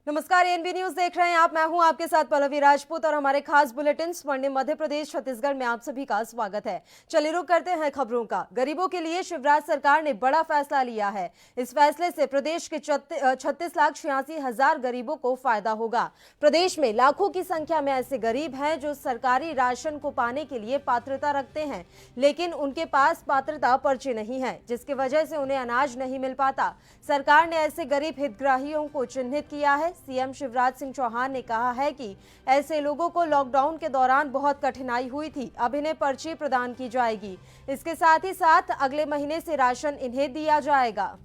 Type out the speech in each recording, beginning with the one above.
नमस्कार, ANB news देख रहे हैं आप। मैं हूं आपके साथ पल्लवी राजपूत और हमारे खास बुलेटिन स्वर्णिम मध्य प्रदेश छत्तीसगढ़ में आप सभी का स्वागत है। चलिए रुक करते हैं खबरों का। गरीबों के लिए शिवराज सरकार ने बड़ा फैसला लिया है। इस फैसले से प्रदेश के 36,86,000 गरीबों को फायदा होगा। प्रदेश में लाखों की संख्या में ऐसे गरीब हैं जो सरकारी राशन को पाने के लिए पात्रता रखते हैं, लेकिन उनके पास पात्रता पर्ची नहीं है, जिसकी वजह से उन्हें अनाज नहीं मिल पाता। सरकार ने ऐसे गरीब हितग्राहियों को चिन्हित किया है। सीएम शिवराज सिंह चौहान ने कहा है कि ऐसे लोगों को लॉकडाउन के दौरान बहुत कठिनाई हुई थी, अब इन्हें पर्ची प्रदान की जाएगी। इसके साथ ही साथ अगले महीने से राशन इन्हें दिया जाएगा।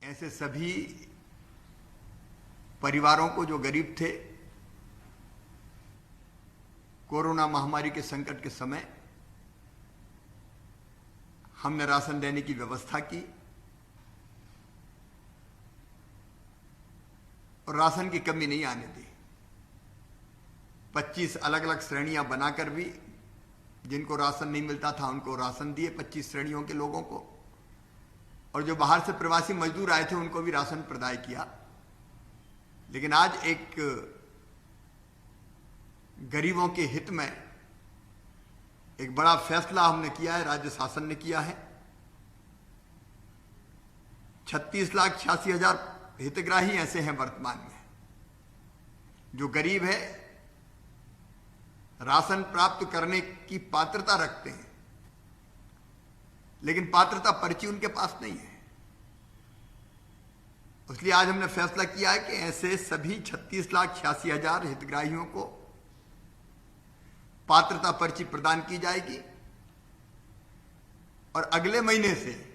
ऐसे सभी परिवारों को जो गरीब थे, कोरोना महामारी के संकट के समय हमने राशन देने की व्यवस्था की और राशन की कमी नहीं आने दी। 25 अलग अलग श्रेणियां बनाकर भी जिनको राशन नहीं मिलता था उनको राशन दिए, 25 श्रेणियों के लोगों को, और जो बाहर से प्रवासी मजदूर आए थे उनको भी राशन प्रदान किया। लेकिन आज एक गरीबों के हित में एक बड़ा फैसला हमने किया है, राज्य शासन ने किया है। 36,86,000 हितग्राही ऐसे हैं वर्तमान में जो गरीब है, राशन प्राप्त करने की पात्रता रखते हैं, लेकिन पात्रता पर्ची उनके पास नहीं है। इसलिए आज हमने फैसला किया है कि ऐसे सभी 36,86,000 हितग्राहियों को पात्रता पर्ची प्रदान की जाएगी और अगले महीने से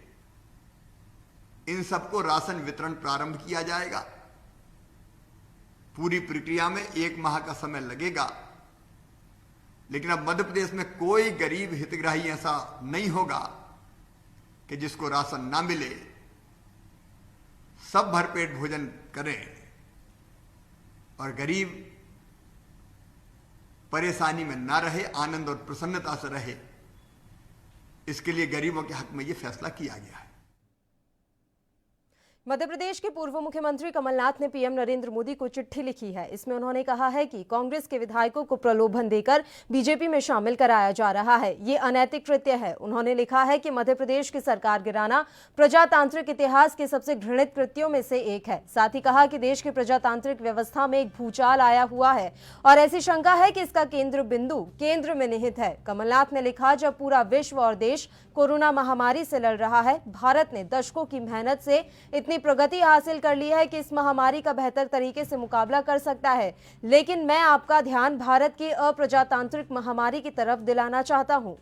इन सबको राशन वितरण प्रारंभ किया जाएगा। पूरी प्रक्रिया में 1 माह का समय लगेगा, लेकिन अब मध्य प्रदेश में कोई गरीब हितग्राही ऐसा नहीं होगा कि जिसको राशन ना मिले। सब भरपेट भोजन करें और गरीब परेशानी में ना रहे, आनंद और प्रसन्नता से रहे। इसके लिए गरीबों के हक में यह फैसला किया गया है। मध्य प्रदेश के पूर्व मुख्यमंत्री कमलनाथ ने पीएम नरेंद्र मोदी को चिट्ठी लिखी है। इसमें उन्होंने कहा है कि कांग्रेस के विधायकों को प्रलोभन देकर बीजेपी में शामिल कराया जा रहा है, ये अनैतिक कृत्य है। उन्होंने लिखा है कि मध्य प्रदेश की सरकार गिराना प्रजातांत्रिक इतिहास के सबसे घृणित कृत्यों में से एक है। साथ ही कहा कि देश की प्रजातांत्रिक व्यवस्था में एक भूचाल आया हुआ है और ऐसी शंका है कि इसका केंद्र बिंदु केंद्र में निहित है। कमलनाथ ने लिखा, जब पूरा विश्व और देश कोरोना महामारी से लड़ रहा है, भारत ने दशकों की मेहनत से इतनी प्रगति हासिल कर ली है कि इस महामारी का बेहतर तरीके से मुकाबला कर सकता है। लेकिन मैं आपका ध्यान भारत की अप्रजातांत्रिक महामारी की तरफ दिलाना चाहता हूं।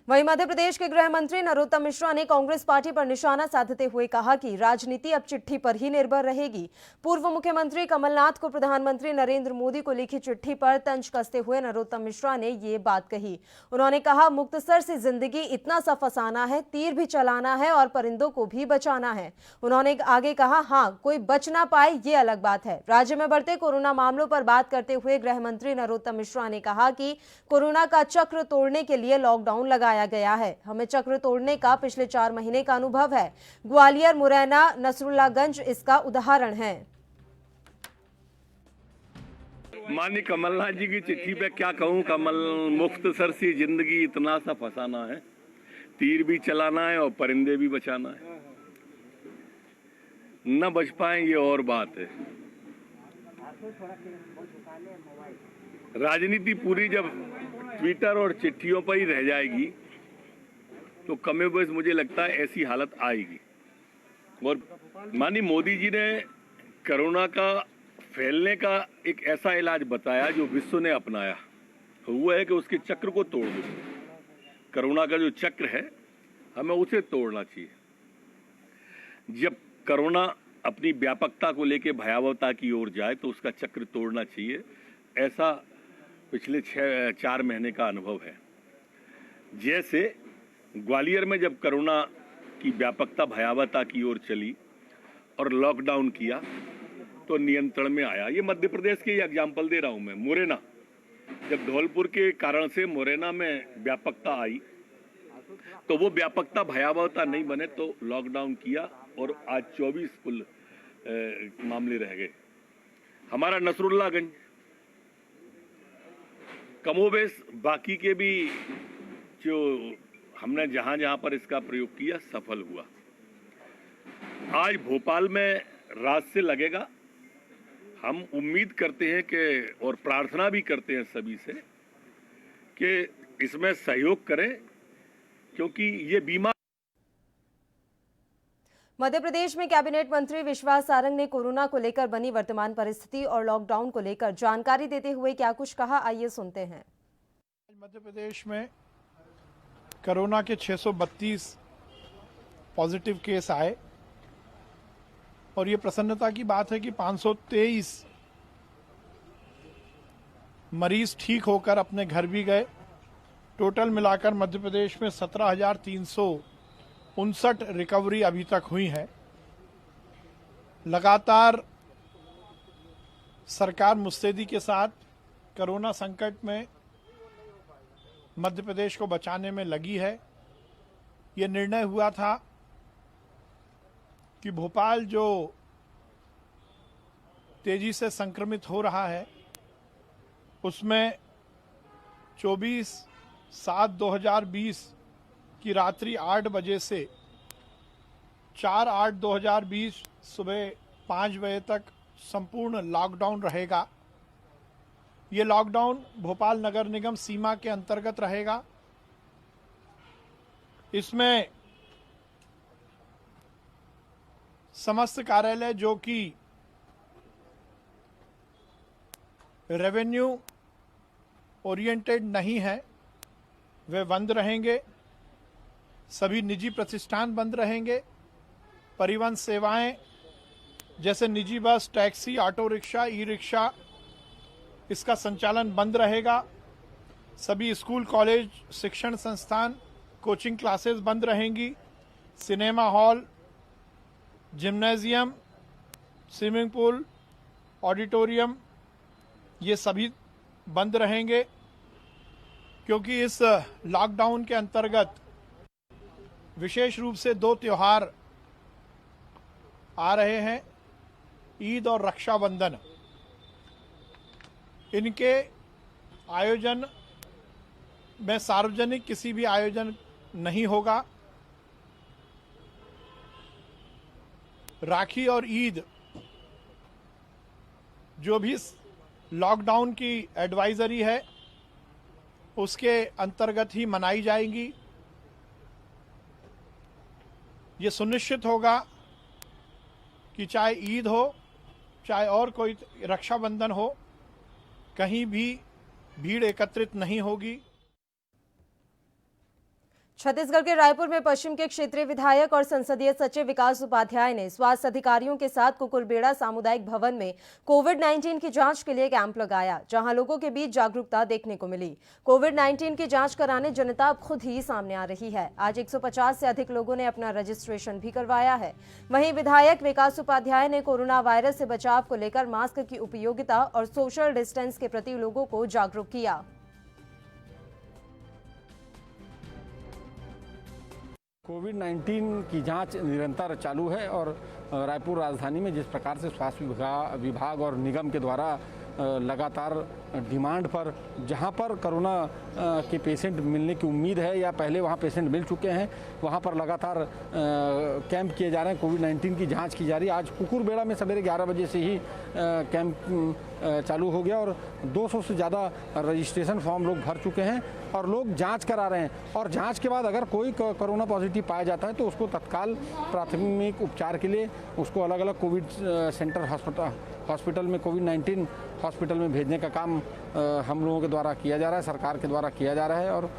वहीं मध्य प्रदेश के गृह मंत्री नरोत्तम मिश्रा ने कांग्रेस पार्टी पर निशाना साधते हुए कहा कि राजनीति अब चिट्ठी पर ही निर्भर रहेगी। पूर्व मुख्यमंत्री कमलनाथ को प्रधानमंत्री नरेंद्र मोदी को लिखी चिट्ठी पर तंज कसते हुए नरोत्तम मिश्रा ने ये बात कही। उन्होंने कहा, मुक्तसर से जिंदगी इतना सा फसाना है, तीर भी चलाना है और परिंदों को भी बचाना है। उन्होंने आगे कहा, हाँ, कोई बच ना पाए ये अलग बात है। राज्य में बढ़ते कोरोना मामलों पर बात करते हुए गृह मंत्री नरोत्तम मिश्रा ने कहा कि कोरोना का चक्र तोड़ने के लिए लॉकडाउन लगाया गया है। हमें चक्र तोड़ने का पिछले 4 महीने का अनुभव है। ग्वालियर, मुरैना, नसरुल्लागंज इसका उदाहरण है। माननीय कमलनाथ जी की चिट्ठी पे क्या कहूँ। कमल, मुख्तसर सी जिंदगी इतना सा फसाना है, तीर भी चलाना है और परिंदे भी बचाना है। न बच पाए ये और बात है। राजनीति पूरी जब ट्विटर और चिट्ठियों पर ही रह जाएगी तो कमे बस मुझे लगता है ऐसी हालत आएगी। और माननीय मोदी जी ने कोरोना का फैलने का एक ऐसा इलाज बताया जो विश्व ने अपनाया, हुआ है कि उसके चक्र को तोड़ दो। कोरोना का जो चक्र है हमें उसे तोड़ना चाहिए। जब कोरोना अपनी व्यापकता को लेकर भयावहता की ओर जाए तो उसका चक्र तोड़ना चाहिए। ऐसा पिछले 4 महीने का अनुभव है। जैसे ग्वालियर में जब कोरोना की व्यापकता भयावहता की ओर चली और लॉकडाउन किया तो नियंत्रण में आया। ये मध्य प्रदेश के एग्जाम्पल दे रहा हूं मैं। मुरैना जब धौलपुर के कारण से मुरैना में व्यापकता आई तो वो व्यापकता भयावहता नहीं बने तो लॉकडाउन किया और आज 24 कुल मामले रह गए। हमारा नसरुल्लागंज कमोबेश बाकी के भी जो हमने जहां जहां पर इसका प्रयोग किया सफल हुआ। आज भोपाल में रात से लगेगा। हम उम्मीद करते हैं कि और प्रार्थना भी करते हैं सभी से कि इसमें सहयोग करें, क्योंकि ये बीमार। मध्य प्रदेश में कैबिनेट मंत्री विश्वास सारंग ने कोरोना को लेकर बनी वर्तमान परिस्थिति और लॉकडाउन को लेकर जानकारी देते हुए क्या कुछ कहा, आइए सुनते हैं। मध्य प्रदेश में कोरोना के 632 पॉजिटिव केस आए और ये प्रसन्नता की बात है कि 523 मरीज ठीक होकर अपने घर भी गए। टोटल मिलाकर मध्य प्रदेश में 17,359 रिकवरी अभी तक हुई है। लगातार सरकार मुस्तैदी के साथ कोरोना संकट में मध्य प्रदेश को बचाने में लगी है। ये निर्णय हुआ था कि भोपाल जो तेजी से संक्रमित हो रहा है उसमें 24/7/2020 की रात्रि 8 बजे से 4/8/2020 सुबह 5 बजे तक संपूर्ण लॉकडाउन रहेगा। ये लॉकडाउन भोपाल नगर निगम सीमा के अंतर्गत रहेगा। इसमें समस्त कार्यालय जो कि रेवेन्यू ओरिएंटेड नहीं है वे बंद रहेंगे। सभी निजी प्रतिष्ठान बंद रहेंगे। परिवहन सेवाएं जैसे निजी बस, taxi, auto rickshaw, e rickshaw, इसका संचालन बंद रहेगा। सभी स्कूल, कॉलेज, शिक्षण संस्थान, कोचिंग क्लासेस बंद रहेंगी। Cinema hall, gymnasium, swimming pool, auditorium ये सभी बंद रहेंगे, क्योंकि इस लॉकडाउन के अंतर्गत विशेष रूप से 2 त्योहार आ रहे हैं, ईद और रक्षाबंधन। इनके आयोजन में सार्वजनिक किसी भी आयोजन नहीं होगा। राखी और ईद जो भी लॉकडाउन की एडवाइजरी है उसके अंतर्गत ही मनाई जाएंगी। ये सुनिश्चित होगा कि चाहे ईद हो, चाहे और कोई रक्षाबंधन हो, कहीं भी भीड़ एकत्रित नहीं होगी। छत्तीसगढ़ के रायपुर में पश्चिम के क्षेत्रीय विधायक और संसदीय सचिव विकास उपाध्याय ने स्वास्थ्य अधिकारियों के साथ कुकुरबेड़ा सामुदायिक भवन में कोविड-19 की जांच के लिए कैंप लगाया, जहां लोगों के बीच जागरूकता देखने को मिली। कोविड-19 की जांच कराने जनता अब खुद ही सामने आ रही है। आज 150 से अधिक लोगों ने अपना रजिस्ट्रेशन भी करवाया है। वहीं विधायक विकास उपाध्याय ने कोरोना वायरस से बचाव को लेकर मास्क की उपयोगिता और सोशल डिस्टेंस के प्रति लोगों को जागरूक किया। कोविड-19 की जांच निरंतर चालू है और रायपुर राजधानी में जिस प्रकार से स्वास्थ्य विभाग और निगम के द्वारा लगातार डिमांड पर जहां पर कोरोना के पेशेंट मिलने की उम्मीद है या पहले वहां पेशेंट मिल चुके हैं, वहां पर लगातार कैंप किए जा रहे हैं। कोविड-19 की जांच की जा रही है। आज कुकुरबेड़ा में सवेरे 11 बजे से ही कैंप चालू हो गया और 200 से ज़्यादा रजिस्ट्रेशन फॉर्म लोग भर चुके हैं और लोग जांच करा रहे हैं। और जांच के बाद अगर कोई कोरोना पॉजिटिव पाया जाता है तो उसको तत्काल प्राथमिक उपचार के लिए उसको अलग अलग कोविड सेंटर हॉस्पिटल में, कोविड-19 हॉस्पिटल में भेजने का काम हम लोगों के द्वारा किया जा रहा है, सरकार के द्वारा किया जा रहा है। और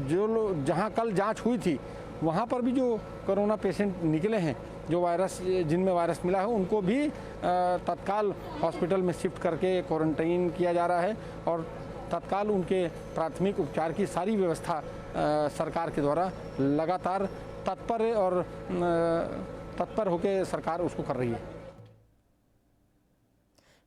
जो लोग जहां कल जांच हुई थी वहां पर भी जो कोरोना पेशेंट निकले हैं, जो वायरस जिनमें वायरस मिला है, उनको भी तत्काल हॉस्पिटल में शिफ्ट करके क्वारंटाइन किया जा रहा है और तत्काल उनके प्राथमिक उपचार की सारी व्यवस्था सरकार के द्वारा लगातार तत्पर होकर सरकार उसको कर रही है।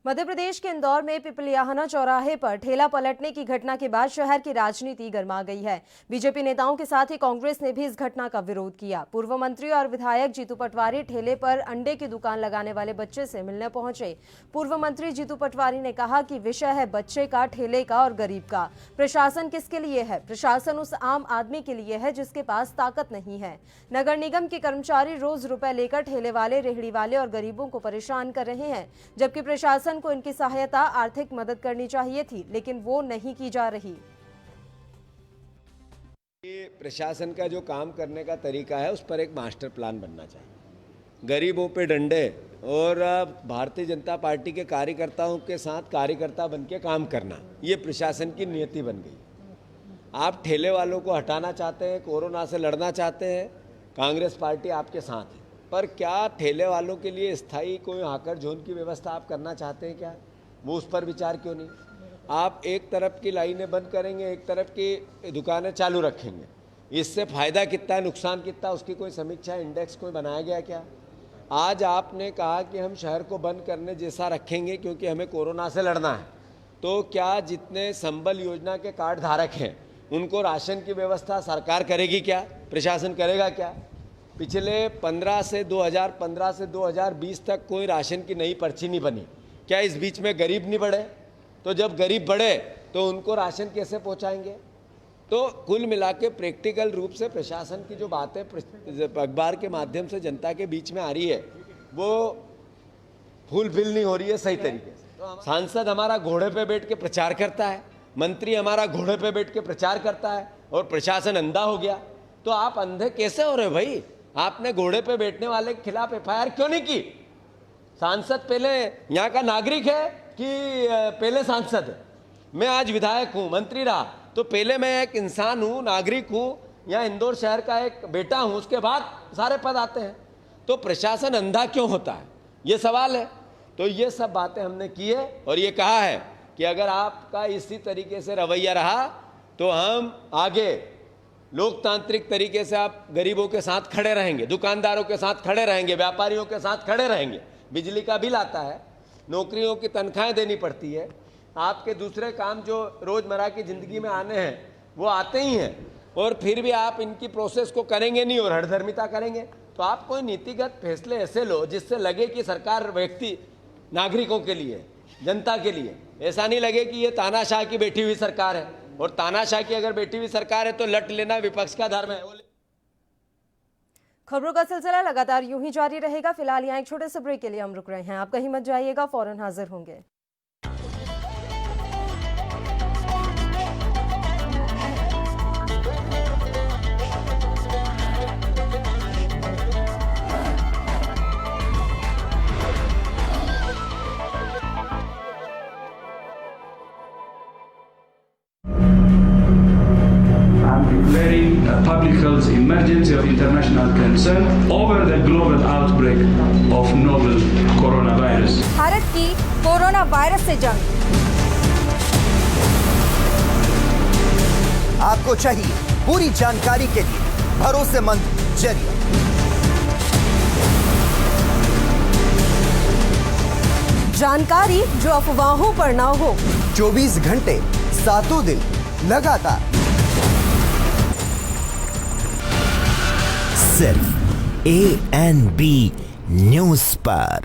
मध्य प्रदेश के इंदौर में पिपलियाहना चौराहे पर ठेला पलटने की घटना के बाद शहर की राजनीति गर्मा गई है। बीजेपी नेताओं के साथ ही कांग्रेस ने भी इस घटना का विरोध किया। पूर्व मंत्री और विधायक जीतू पटवारी ठेले पर अंडे की दुकान लगाने वाले बच्चे से मिलने पहुंचे। पूर्व मंत्री जीतू पटवारी ने कहा कि विषय है बच्चे का, ठेले का और गरीब का। प्रशासन किसके लिए है? प्रशासन उस आम आदमी के लिए है जिसके पास ताकत नहीं है। नगर निगम के कर्मचारी रोज रुपए लेकर ठेले वाले, रेहड़ी वाले और गरीबों को परेशान कर रहे हैं, जबकि प्रशासन को इनकी सहायता, आर्थिक मदद करनी चाहिए थी, लेकिन वो नहीं की जा रही। ये प्रशासन का जो काम करने का तरीका है उस पर एक मास्टर प्लान बनना चाहिए। गरीबों पे डंडे और भारतीय जनता पार्टी के कार्यकर्ताओं के साथ कार्यकर्ता बन के काम करना, ये प्रशासन की नियति बन गई। आप ठेले वालों को हटाना चाहते हैं, कोरोना से लड़ना चाहते हैं, कांग्रेस पार्टी आपके साथ है, पर क्या ठेले वालों के लिए स्थायी कोई हाकर जोन की व्यवस्था आप करना चाहते हैं क्या? वो उस पर विचार क्यों नहीं? आप एक तरफ की लाइनें बंद करेंगे, एक तरफ की दुकानें चालू रखेंगे, इससे फायदा कितना है, नुकसान कितना, उसकी कोई समीक्षा, इंडेक्स कोई बनाया गया क्या? आज आपने कहा कि हम शहर को बंद करने जैसा रखेंगे क्योंकि हमें कोरोना से लड़ना है, तो क्या जितने संबल योजना के कार्ड धारक हैं उनको राशन की व्यवस्था सरकार करेगी क्या? प्रशासन करेगा क्या? पिछले 15 से 2020 तक कोई राशन की नई पर्ची नहीं बनी। क्या इस बीच में गरीब नहीं बढ़े? तो जब गरीब बढ़े तो उनको राशन कैसे पहुंचाएंगे? तो कुल मिला के प्रैक्टिकल रूप से प्रशासन की जो बातें अखबार के माध्यम से जनता के बीच में आ रही है वो फुलफिल नहीं हो रही है सही तरीके से। सांसद हमारा घोड़े पे बैठ के प्रचार करता है, मंत्री हमारा घोड़े पे बैठ के प्रचार करता है और प्रशासन अंधा हो गया। तो आप अंधे कैसे हो रहे हो भाई? आपने घोड़े पे बैठने वाले के खिलाफ एफआईआर क्यों नहीं की? सांसद पहले यहाँ का नागरिक है कि पहले सांसद है? मैं आज विधायक हूँ, मंत्री रहा, तो पहले मैं एक इंसान हूँ, नागरिक हूँ, यहाँ इंदौर शहर का एक बेटा हूँ, उसके बाद सारे पद आते हैं। तो प्रशासन अंधा क्यों होता है, ये सवाल है। तो ये सब बातें हमने की है और ये कहा है कि अगर आपका इसी तरीके से रवैया रहा तो हम आगे लोकतांत्रिक तरीके से आप गरीबों के साथ खड़े रहेंगे, दुकानदारों के साथ खड़े रहेंगे, व्यापारियों के साथ खड़े रहेंगे। बिजली का बिल आता है, नौकरियों की तनख्वाहें देनी पड़ती है, आपके दूसरे काम जो रोज़मर्रा की ज़िंदगी में आने हैं वो आते ही हैं, और फिर भी आप इनकी प्रोसेस को करेंगे नहीं और हठधर्मिता करेंगे। तो आप कोई नीतिगत फैसले ऐसे लो जिससे लगे कि सरकार व्यक्ति नागरिकों के लिए, जनता के लिए, ऐसा नहीं लगे कि ये तानाशाह की बैठी हुई सरकार है। और तानाशाह की अगर बैठी हुई सरकार है तो लट लेना विपक्ष का धर्म है। खबरों का सिलसिला लगातार यूं ही जारी रहेगा। फिलहाल यहाँ एक छोटे से ब्रेक के लिए हम रुक रहे हैं, आप कहीं मत जाइएगा, फौरन हाजिर होंगे। Declaring a public health emergency of international concern over the global outbreak of novel coronavirus. Bharat की कोरोना वायरस से जंग। आपको चाहिए पूरी जानकारी के लिए भरोसेमंद जरिया। जानकारी जो अफवाहों पर ना हो। 24 घंटे 7 दिन लगातार सिर्फ ANB न्यूज पर।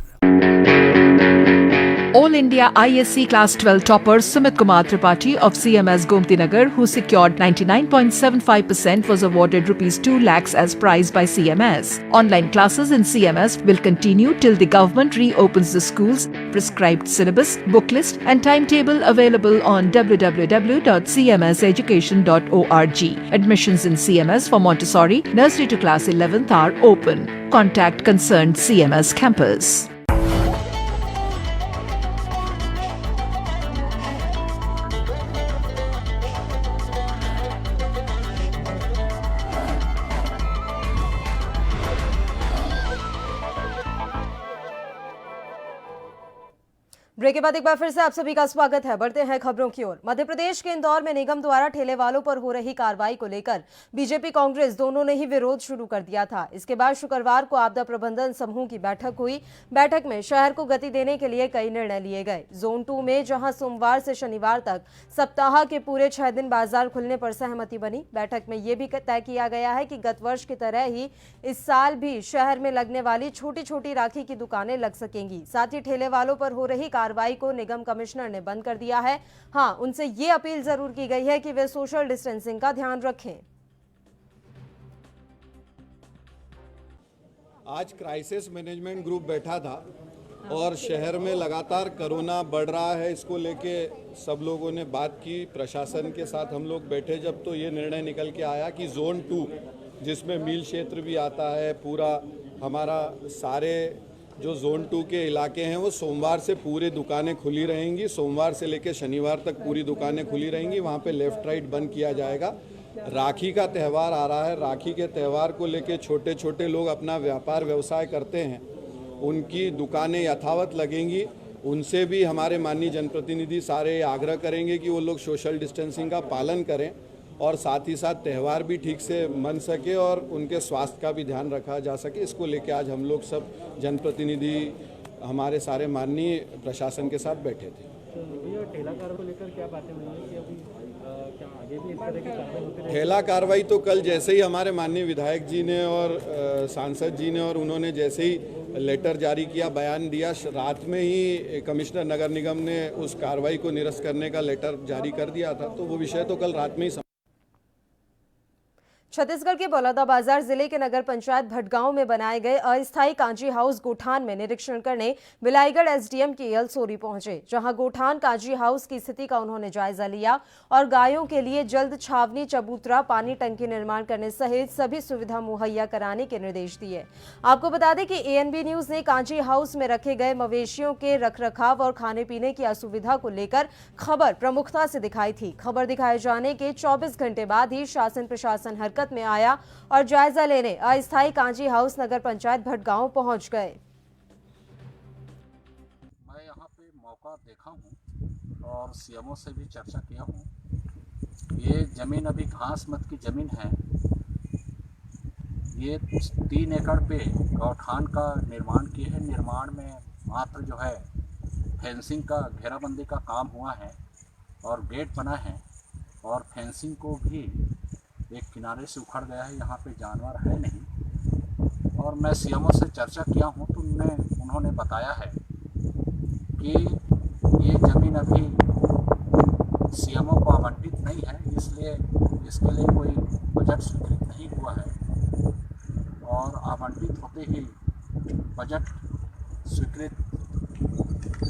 All India ISC Class 12 topper Sumit Kumar Tripathi of CMS Gomti Nagar, who secured 99.75%, was awarded ₹2 lakhs as prize by CMS. Online classes in CMS will continue till the government reopens the schools. Prescribed syllabus, book list and timetable available on www.cmseducation.org. Admissions in CMS for Montessori, nursery to class 11th are open. Contact concerned CMS campus. Break के बाद एक बार फिर से आप सभी का स्वागत है। बढ़ते हैं खबरों की ओर। मध्य प्रदेश के इंदौर में निगम द्वारा ठेले वालों पर हो रही कार्रवाई को लेकर बीजेपी कांग्रेस दोनों ने ही विरोध शुरू कर दिया था। इसके बाद शुक्रवार को आपदा प्रबंधन समूह की बैठक हुई। बैठक में शहर को गति देने के लिए कई निर्णय लिए गए। जोन 2 में जहां सोमवार से शनिवार तक सप्ताह के पूरे 6 दिन बाजार खुलने पर सहमति बनी। बैठक में यह भी तय किया गया है कि गत वर्ष की तरह ही इस साल भी शहर में लगने वाली छोटी छोटी राखी की दुकानें लग सकेंगी। साथ ही ठेले वालों पर हो रही कार्रवाई को निगम कमिश्नर ने बंद कर दिया है। हां, उनसे ये अपील जरूर की गई है कि वे सोशल डिस्टेंसिंग का ध्यान रखें। आज क्राइसिस मैनेजमेंट ग्रुप बैठा था और शहर में लगातार कोरोना बढ़ रहा है, इसको लेके सब लोगों ने बात की। प्रशासन के साथ हम लोग बैठे जब, तो ये निर्णय निकल के आया कि जोन 2 जिसमें मील क्षेत्र भी आता है, पूरा हमारा सारे जो जोन 2 के इलाके हैं वो सोमवार से पूरी दुकानें खुली रहेंगी। सोमवार से लेकर शनिवार तक पूरी दुकानें खुली रहेंगी। वहाँ पे लेफ्ट राइट बंद किया जाएगा। राखी का त्यौहार आ रहा है, राखी के त्यौहार को लेकर छोटे छोटे लोग अपना व्यापार व्यवसाय करते हैं, उनकी दुकानें यथावत लगेंगी। उनसे भी हमारे माननीय जनप्रतिनिधि सारे आग्रह करेंगे कि वो लोग सोशल डिस्टेंसिंग का पालन करें और साथ ही साथ त्यौहार भी ठीक से मन सके और उनके स्वास्थ्य का भी ध्यान रखा जा सके। इसको लेकर आज हम लोग सब जनप्रतिनिधि हमारे सारे माननीय प्रशासन के साथ बैठे थे। ठेलाकारों को लेकर क्या बातें हुई कि अभी क्या आगे भी इस तरह की कार्रवाई होती रहेगी? ठेला कार्रवाई तो कल जैसे ही हमारे माननीय विधायक जी ने और सांसद जी ने और उन्होंने जैसे ही लेटर जारी किया, बयान दिया, रात में ही कमिश्नर नगर निगम ने उस कार्रवाई को निरस्त करने का लेटर जारी कर दिया था। तो वो विषय तो कल रात में ही छत्तीसगढ़ के बलौदाबाजार जिले के नगर पंचायत भटगांव में बनाए गए अस्थायी कांजी हाउस गोठान में निरीक्षण करने बिलाईगढ़ एसडीएम केएल सोरी पहुंचे, जहां गोठान कांजी हाउस की स्थिति का उन्होंने जायजा लिया और गायों के लिए जल्द छावनी, चबूतरा, पानी टंकी निर्माण करने सहित सभी सुविधा मुहैया कराने के निर्देश दिए। आपको बता दें कि एएनबी न्यूज ने कांजी हाउस में रखे गए मवेशियों के रखरखाव और खाने पीने की असुविधा को लेकर खबर प्रमुखता से दिखाई थी। खबर दिखाए जाने के 24 घंटे बाद ही शासन प्रशासन हरकत में आया और जायजा लेने अस्थायी कांजी हाउस नगर पंचायत भटगांव पहुंच गए। मैं यहां पे मौका देखा हूं और सीएमओ से भी चर्चा किया हूं। ये जमीन अभी घास मत की जमीन है। ये 3 एकड़ पे गौठान का निर्माण किए हैं। निर्माण में मात्र जो है फेंसिंग का, घेराबंदी का काम हुआ है और गेट बना है और फेंसिंग को भी एक किनारे से उखड़ गया है। यहाँ पे जानवर है नहीं। और मैं सीएमओ से चर्चा किया हूँ तो उन्होंने बताया है कि ये ज़मीन अभी सीएमओ को आवंटित नहीं है, इसलिए इसके लिए कोई बजट स्वीकृत नहीं हुआ है और आवंटित होते ही बजट स्वीकृत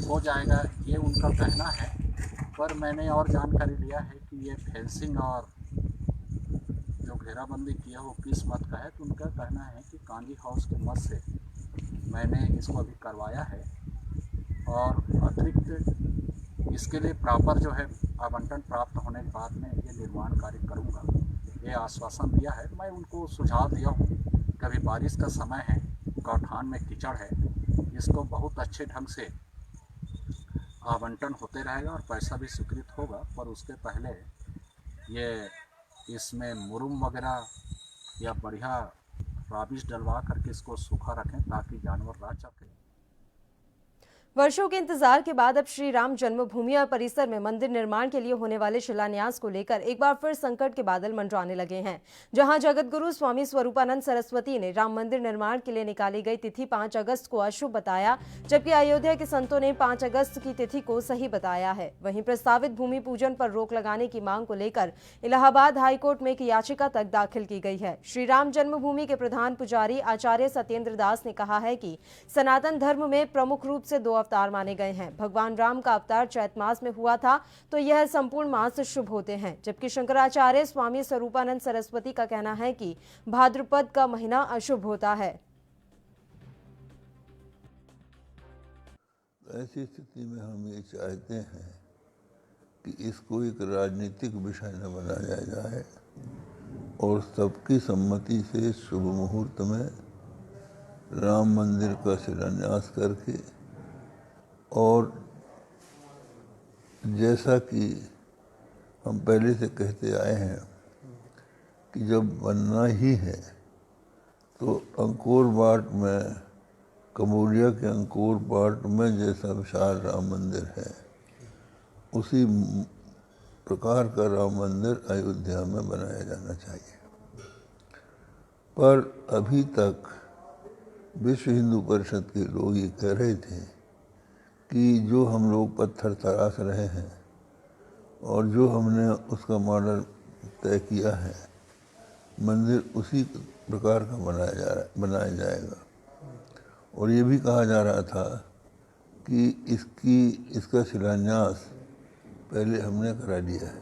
हो जाएगा, ये उनका कहना है। पर मैंने और जानकारी लिया है कि ये फेंसिंग और जो घेराबंदी किया वो किस मत का है, तो उनका कहना है कि कांजी हाउस के मत से मैंने इसको अभी करवाया है और अतिरिक्त इसके लिए प्रॉपर जो है आवंटन प्राप्त होने के बाद में ये निर्माण कार्य करूँगा, ये आश्वासन दिया है। मैं उनको सुझाव दिया हूँ कि अभी बारिश का समय है, गौठान में कीचड़ है, इसको बहुत अच्छे ढंग से आवंटन होते रहेगा और पैसा भी स्वीकृत होगा, पर उसके पहले ये इसमें मुरुम वगैरह या बढ़िया राबिश डलवा करके इसको सूखा रखें ताकि जानवर रह सके। वर्षों के इंतजार के बाद अब श्री राम जन्मभूमि और परिसर में मंदिर निर्माण के लिए होने वाले शिलान्यास को लेकर एक बार फिर संकट के बादल मंडराने लगे हैं। जहां जगतगुरु स्वामी स्वरूपानंद सरस्वती ने राम मंदिर निर्माण के लिए निकाली गई तिथि 5 अगस्त को अशुभ बताया, जबकि अयोध्या के संतों ने 5 अगस्त की तिथि को सही बताया है। वहीं प्रस्तावित भूमि पूजन पर रोक लगाने की मांग को लेकर इलाहाबाद हाईकोर्ट में एक याचिका तक दाखिल की गई है। श्री राम जन्मभूमि के प्रधान पुजारी आचार्य सत्येंद्र दास ने कहा है कि सनातन धर्म में प्रमुख रूप से 2 अवतार माने गए हैं। भगवान राम का अवतार चैत मास में हुआ था तो यह संपूर्ण मास शुभ होते हैं, जबकि शंकराचार्य स्वामी स्वरूपानंद सरस्वती का कहना है कि भाद्रपद का महीना अशुभ होता है। ऐसी स्थिति में हम ये चाहते हैं कि इसको एक राजनीतिक विषय न बनाया जाए और सबकी सम्मति से शुभ मुहूर्त में राम मंदिर का शिलान्यास करके और जैसा कि हम पहले से कहते आए हैं कि जब बनना ही है तो अंकोर वाट में, कम्बोडिया के अंकोर वाट में जैसा विशाल राम मंदिर है, उसी प्रकार का राम मंदिर अयोध्या में बनाया जाना चाहिए। पर अभी तक विश्व हिंदू परिषद के लोग ये कह रहे थे कि जो हम लोग पत्थर तराश रहे हैं और जो हमने उसका मॉडल तय किया है, मंदिर उसी प्रकार का बनाया जाएगा। और ये भी कहा जा रहा था कि इसका शिलान्यास पहले हमने करा लिया है।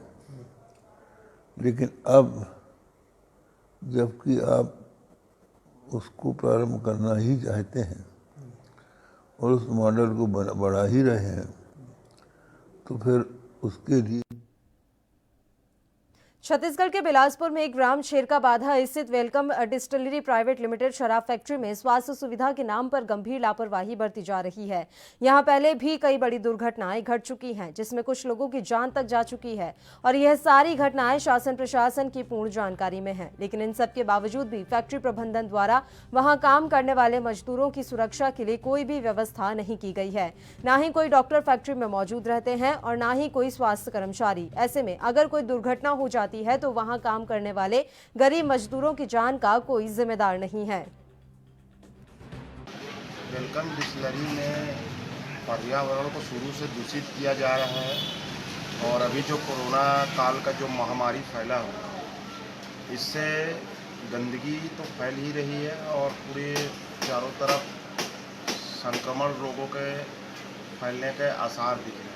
लेकिन अब जबकि आप उसको प्रारंभ करना ही चाहते हैं और उस मॉडल को बढ़ा ही रहे हैं, तो फिर उसके लिए छत्तीसगढ़ के बिलासपुर में एक ग्राम शेरका बाधा स्थित वेलकम डिस्टिलरी प्राइवेट लिमिटेड शराब फैक्ट्री में स्वास्थ्य सुविधा के नाम पर गंभीर लापरवाही बरती जा रही है। यहां पहले भी कई बड़ी दुर्घटनाएं घट चुकी हैं, जिसमें कुछ लोगों की जान तक जा चुकी है और यह सारी घटनाएं शासन प्रशासन की पूर्ण जानकारी में है। लेकिन इन सब के बावजूद भी फैक्ट्री प्रबंधन द्वारा वहां काम करने वाले मजदूरों की सुरक्षा के लिए कोई भी व्यवस्था नहीं की गई है। न ही कोई डॉक्टर फैक्ट्री में मौजूद रहते हैं और न ही कोई स्वास्थ्य कर्मचारी। ऐसे में अगर कोई दुर्घटना हो जाती है तो वहां काम करने वाले गरीब मजदूरों की जान का कोई जिम्मेदार नहीं है। वेलकम डिस्टिलरी में पर्यावरण को शुरू से दूषित किया जा रहा है और अभी जो कोरोना काल का जो महामारी फैला हुआ, इससे गंदगी तो फैल ही रही है और पूरे चारों तरफ संक्रमण रोगों के फैलने के आसार दिख रहे हैं,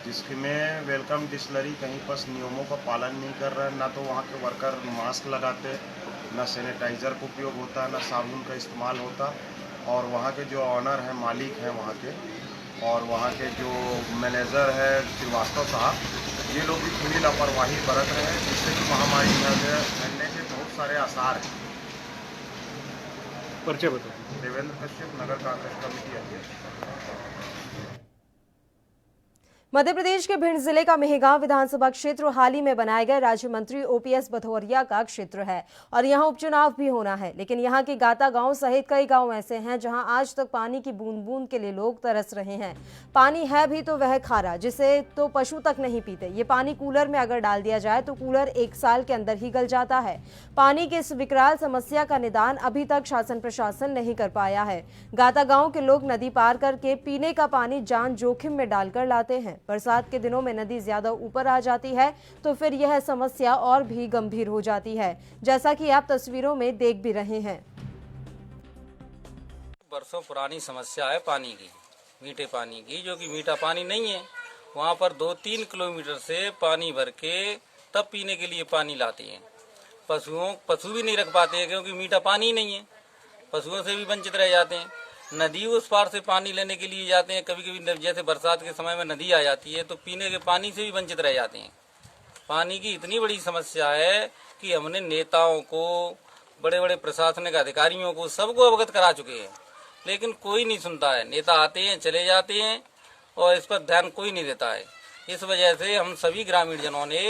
जिसमें वेलकम डिस्टिलरी कहीं पर नियमों का पालन नहीं कर रहा है। ना तो वहाँ के वर्कर मास्क लगाते, ना सैनिटाइज़र का उपयोग होता, ना साबुन का इस्तेमाल होता। और वहाँ के जो ऑनर हैं, मालिक हैं वहाँ के, और वहाँ के जो मैनेजर है श्रीवास्तव साहब, ये लोग भी पूरी लापरवाही बरत रहे हैं, जिससे कि महामारी फैलने के बहुत सारे आसार हैं। परिचय बताओ। देवेंद्र कश्यप, नगर कांग्रेस कमेटी अध्यक्ष। मध्य प्रदेश के भिंड जिले का मेहगांव विधानसभा क्षेत्र हाल ही में बनाए गए राज्य मंत्री ओपीएस भदौरिया का क्षेत्र है और यहां उपचुनाव भी होना है। लेकिन यहां के गाता गांव सहित कई गांव ऐसे हैं जहां आज तक पानी की बूंद बूंद के लिए लोग तरस रहे हैं। पानी है भी तो वह खारा, जिसे तो पशु तक नहीं पीते। ये पानी कूलर में अगर डाल दिया जाए तो कूलर 1 साल के अंदर ही गल जाता है। पानी की इस विकराल समस्या का निदान अभी तक शासन प्रशासन नहीं कर पाया है। गाता गांव के लोग नदी पार करके पीने का पानी जान जोखिम में डालकर लाते हैं। बरसात के दिनों में नदी ज्यादा ऊपर आ जाती है तो फिर यह समस्या और भी गंभीर हो जाती है, जैसा कि आप तस्वीरों में देख भी रहे हैं। बरसों पुरानी समस्या है पानी की, मीठे पानी की, जो कि मीठा पानी नहीं है। वहाँ पर 2-3 किलोमीटर से पानी भर के तब पीने के लिए पानी लाते हैं। पशु भी नहीं रख पाते हैं क्योंकि मीठा पानी नहीं है, पशुओं से भी वंचित रह जाते हैं। नदी उस पार से पानी लेने के लिए जाते हैं, कभी कभी जैसे बरसात के समय में नदी आ जाती है तो पीने के पानी से भी वंचित रह जाते हैं। पानी की इतनी बड़ी समस्या है कि हमने नेताओं को, बड़े बड़े प्रशासनिक अधिकारियों को, सबको अवगत करा चुके हैं, लेकिन कोई नहीं सुनता है। नेता आते हैं, चले जाते हैं और इस पर ध्यान कोई नहीं देता है। इस वजह से हम सभी ग्रामीण जनों ने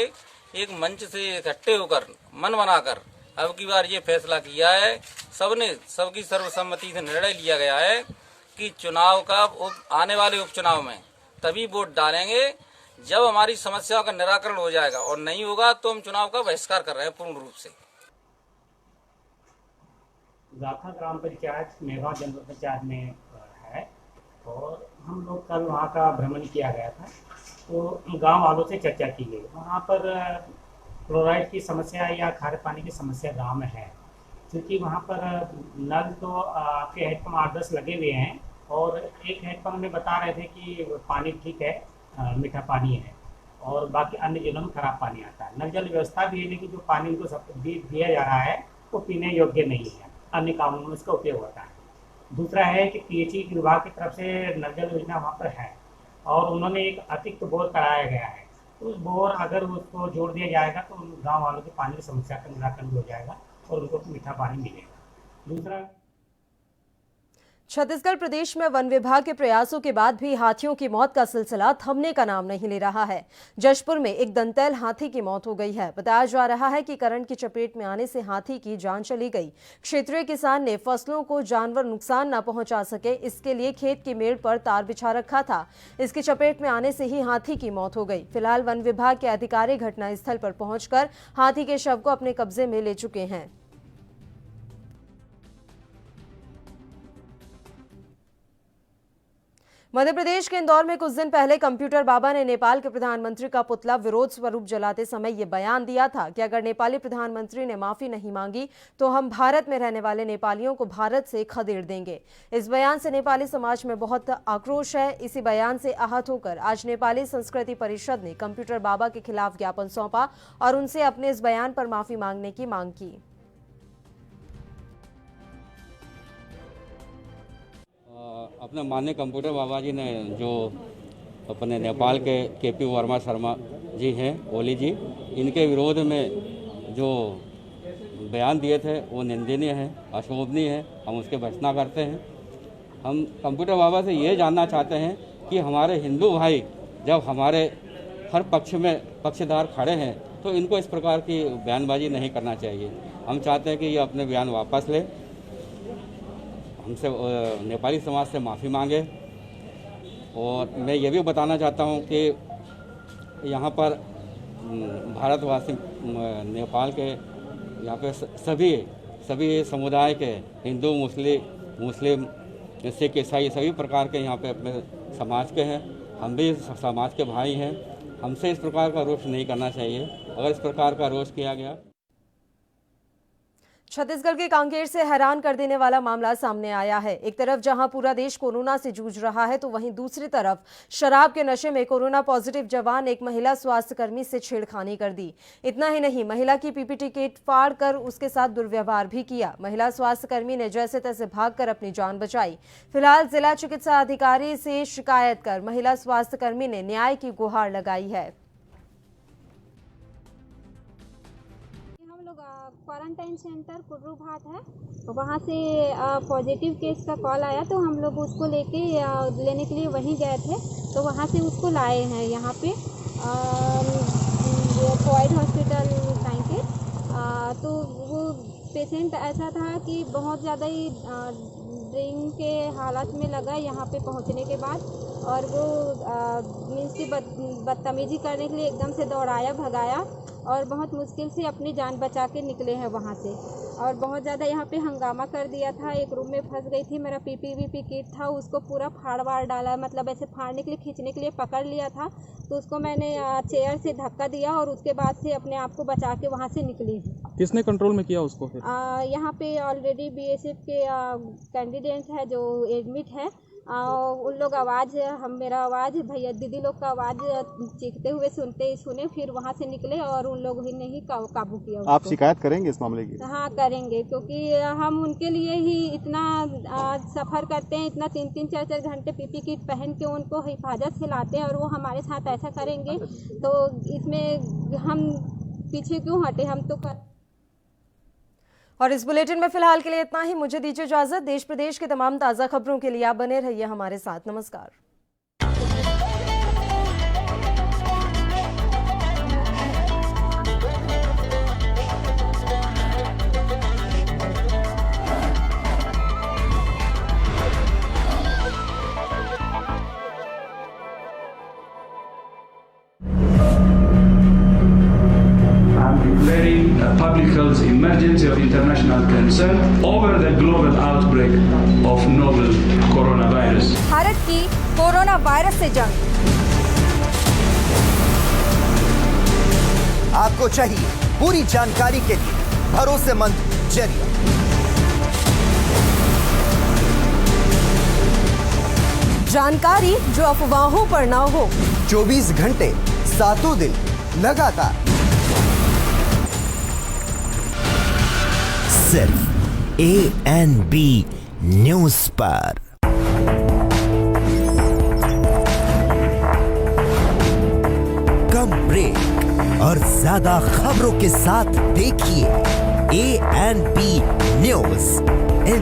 एक मंच से इकट्ठे होकर, मन बनाकर अब की बार ये फैसला किया है, सबकी सर्वसम्मति से निर्णय लिया गया है कि चुनाव का आने वाले उपचुनाव में तभी वोट डालेंगे जब हमारी समस्याओं का निराकरण हो जाएगा, और नहीं होगा तो हम चुनाव का बहिष्कार कर रहे हैं पूर्ण रूप से। गाथा ग्राम पंचायत मेघा जनपद पंचायत में है और हम लोग कल वहाँ का भ्रमण किया गया था, तो गांव वालों से चर्चा की गई। वहाँ पर क्लोराइड की समस्या या खारे पानी की समस्या गांव में है, क्योंकि वहाँ पर नल तो आपके हेडपम्प 8-10 लगे हुए हैं और एक हेडपम्प में बता रहे थे कि पानी ठीक है, मीठा पानी है, और बाकी अन्य जिलों में खराब पानी आता है। नल जल व्यवस्था भी है, लेकिन जो पानी उनको सब दिया जा रहा है वो पीने योग्य नहीं है, अन्य कामों में उसका उपयोग होता है। दूसरा है कि पीएचई विभाग की तरफ से नल जल योजना वहाँ पर है और उन्होंने एक अतिरिक्त बोर कराया गया है। तो उस बोर अगर उसको जोड़ दिया जाएगा तो उन गाँव वालों की पानी की समस्या का निराकरण हो जाएगा और उनको मीठा पानी मिलेगा। दूसरा, छत्तीसगढ़ प्रदेश में वन विभाग के प्रयासों के बाद भी हाथियों की मौत का सिलसिला थमने का नाम नहीं ले रहा है। जशपुर में एक दंतैल हाथी की मौत हो गई है। बताया जा रहा है कि करंट की चपेट में आने से हाथी की जान चली गई। क्षेत्रीय किसान ने फसलों को जानवर नुकसान न पहुंचा सके, इसके लिए खेत की मेड़ पर तार बिछा रखा था। इसकी चपेट में आने से ही हाथी की मौत हो गई। फिलहाल वन विभाग के अधिकारी घटनास्थल पर पहुंचकर हाथी के शव को अपने कब्जे में ले चुके हैं। मध्य प्रदेश के इंदौर में कुछ दिन पहले कंप्यूटर बाबा ने नेपाल के प्रधानमंत्री का पुतला विरोध स्वरूप जलाते समय ये बयान दिया था कि अगर नेपाली प्रधानमंत्री ने माफी नहीं मांगी तो हम भारत में रहने वाले नेपालियों को भारत से खदेड़ देंगे। इस बयान से नेपाली समाज में बहुत आक्रोश है। इसी बयान से आहत होकर आज नेपाली संस्कृति परिषद ने कंप्यूटर बाबा के खिलाफ ज्ञापन सौंपा और उनसे अपने इस बयान पर माफी मांगने की मांग की। अपने माननीय कंप्यूटर बाबा जी ने जो अपने नेपाल के केपी वर्मा शर्मा जी हैं, ओली जी, इनके विरोध में जो बयान दिए थे वो निंदनीय है, अशोभनीय है। हम उसके भर्त्सना करते हैं। हम कंप्यूटर बाबा से ये जानना चाहते हैं कि हमारे हिंदू भाई जब हमारे हर पक्ष में पक्षधार खड़े हैं तो इनको इस प्रकार की बयानबाजी नहीं करना चाहिए। हम चाहते हैं कि ये अपने बयान वापस ले, हमसे नेपाली समाज से माफ़ी मांगे। और मैं ये भी बताना चाहता हूँ कि यहाँ पर भारतवासी नेपाल के यहाँ पे सभी समुदाय के हिंदू मुस्लिम सिख ईसाई सभी प्रकार के यहाँ पे अपने समाज के हैं। हम भी समाज के भाई हैं। हमसे इस प्रकार का रोष नहीं करना चाहिए। अगर इस प्रकार का रोष किया गया। छत्तीसगढ़ के कांकेर से हैरान कर देने वाला मामला सामने आया है। एक तरफ जहां पूरा देश कोरोना से जूझ रहा है तो वहीं दूसरी तरफ शराब के नशे में कोरोना पॉजिटिव जवान एक महिला स्वास्थ्यकर्मी से छेड़खानी कर दी। इतना ही नहीं, महिला की पीपीटी किट फाड़ कर उसके साथ दुर्व्यवहार भी किया। महिला स्वास्थ्यकर्मी ने जैसे तैसे भागकर अपनी जान बचाई। फिलहाल जिला चिकित्सा अधिकारी से शिकायत कर महिला स्वास्थ्यकर्मी ने न्याय की गुहार लगाई है। क्वारंटाइन सेंटर कुर्रू भाट है, वहाँ से पॉजिटिव केस का कॉल आया तो हम लोग उसको लेने के लिए वहीं गए थे। तो वहाँ से उसको लाए हैं यहाँ पे कोविड हॉस्पिटल कांकेर। तो वो पेशेंट ऐसा था कि बहुत ज़्यादा ही ड्रिंक के हालत में लगा यहाँ पे पहुँचने के बाद, और वो मीन्स की बदतमीजी करने के लिए एकदम से दौड़ाया भगाया और बहुत मुश्किल से अपनी जान बचा के निकले हैं वहाँ से। और बहुत ज़्यादा यहाँ पे हंगामा कर दिया था। एक रूम में फंस गई थी, मेरा पीपीवी किट था, उसको पूरा फाड़ डाला, मतलब ऐसे फाड़ने के लिए खींचने के लिए पकड़ लिया था। तो उसको मैंने चेयर से धक्का दिया और उसके बाद से अपने आप को बचा के वहाँ से निकली। किसने कंट्रोल में किया उसको फिर? यहाँ पे ऑलरेडी बीएसएफ के कैंडिडेट है जो एडमिट है। उन लोग मेरा आवाज़ भैया दीदी लोग का आवाज़ चीखते हुए सुने, फिर वहाँ से निकले और उन लोग ने ही काबू किया उसको। आप शिकायत करेंगे इस मामले की? हाँ करेंगे, क्योंकि हम उनके लिए ही इतना सफ़र करते हैं, इतना 3-3 4-4 घंटे पीपी किट पहन के उनको हिफाजत से लाते हैं और वो हमारे साथ ऐसा करेंगे तो इसमें हम पीछे क्यों हटे? हम तो और इस बुलेटिन में फिलहाल के लिए इतना ही। मुझे दीजिए इजाजत। देश प्रदेश के तमाम ताज़ा खबरों के लिए आप बने रहिए हमारे साथ। नमस्कार। Declaring a public health emergency of international concern over the global outbreak of novel coronavirus. Bharat की कोरोना वायरस से जंग। आपको चाहिए पूरी जानकारी के लिए भरोसेमंद जरिया। जानकारी जो अफवाहों पर ना हो। 24 घंटे 7 दिन लगातार सिर्फ ANB न्यूज पर। कम ब्रेक और ज्यादा खबरों के साथ देखिए ANB न्यूज इन